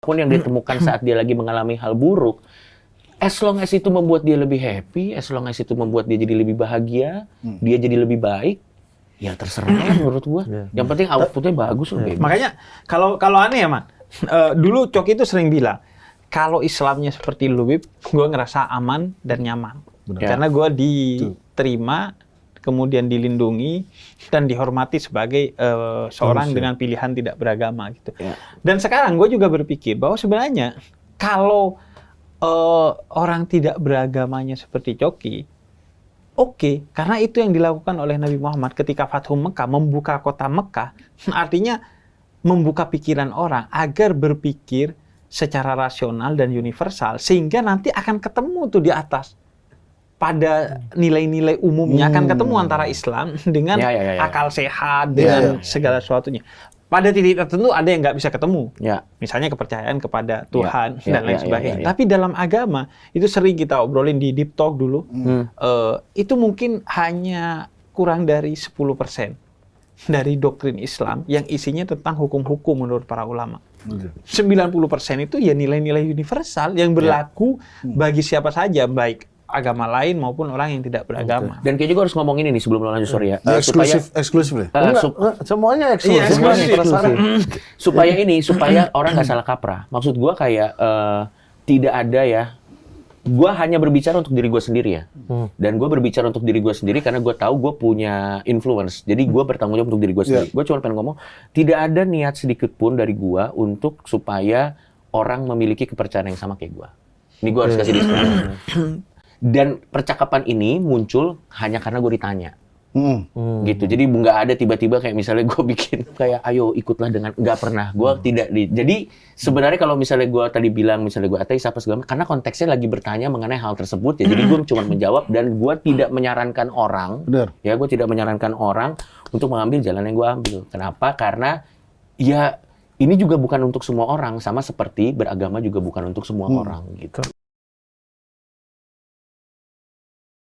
Pun yang dia temukan saat dia lagi mengalami hal buruk, as long as itu membuat dia lebih happy, as long as itu membuat dia jadi lebih bahagia, dia jadi lebih baik, ya terserah menurut gua. Yang penting outputnya bagus loh, bebas. Makanya kalau aneh ya, Man. Dulu Coki itu sering bilang, kalau Islamnya seperti lu, Bib, gua ngerasa aman dan nyaman. Karena gua diterima, kemudian dilindungi dan dihormati sebagai seorang dengan pilihan tidak beragama gitu. Dan sekarang gue juga berpikir bahwa sebenarnya kalau orang tidak beragamanya seperti Coki, oke, karena itu yang dilakukan oleh Nabi Muhammad ketika Fathu Mekah, membuka kota Mekah, artinya membuka pikiran orang agar berpikir secara rasional dan universal, sehingga nanti akan ketemu tuh di atas. Pada nilai-nilai umumnya akan ketemu antara Islam dengan akal sehat, dengan segala sesuatunya. Pada titik tertentu ada yang nggak bisa ketemu. Misalnya kepercayaan kepada Tuhan dan lain sebagainya. Tapi dalam agama, itu sering kita obrolin di Deep Talk dulu, itu mungkin hanya kurang dari 10% dari doktrin Islam yang isinya tentang hukum-hukum menurut para ulama. 90% itu ya nilai-nilai universal yang berlaku bagi siapa saja, baik agama lain maupun orang yang tidak beragama. Dan kayaknya juga harus ngomong ini nih sebelum lanjut, sorry ya. Eksklusif ya? Semuanya eksklusif. Supaya orang nggak salah kaprah. Maksud gua kayak tidak ada ya. Gua hanya berbicara untuk diri gua sendiri ya. Dan gua berbicara untuk diri gua sendiri karena gua tahu gua punya influence. Jadi gua bertanggung jawab untuk diri gua sendiri. Gua cuma pengen ngomong, tidak ada niat sedikit pun dari gua untuk supaya orang memiliki kepercayaan yang sama kayak gua. Ini gua harus kasih disclaimer. Dan percakapan ini muncul hanya karena gue ditanya. Gitu. Jadi nggak ada tiba-tiba kayak misalnya gue bikin kayak ayo ikutlah dengan, nggak pernah. Gue tidak jadi sebenarnya kalau misalnya gue tadi bilang misalnya gue ateis apa segala, karena konteksnya lagi bertanya mengenai hal tersebut ya. Jadi gue cuma menjawab dan gue tidak menyarankan orang. Ya gue tidak menyarankan orang untuk mengambil jalan yang gue ambil. Kenapa? Karena ya ini juga bukan untuk semua orang, sama seperti beragama juga bukan untuk semua orang gitu.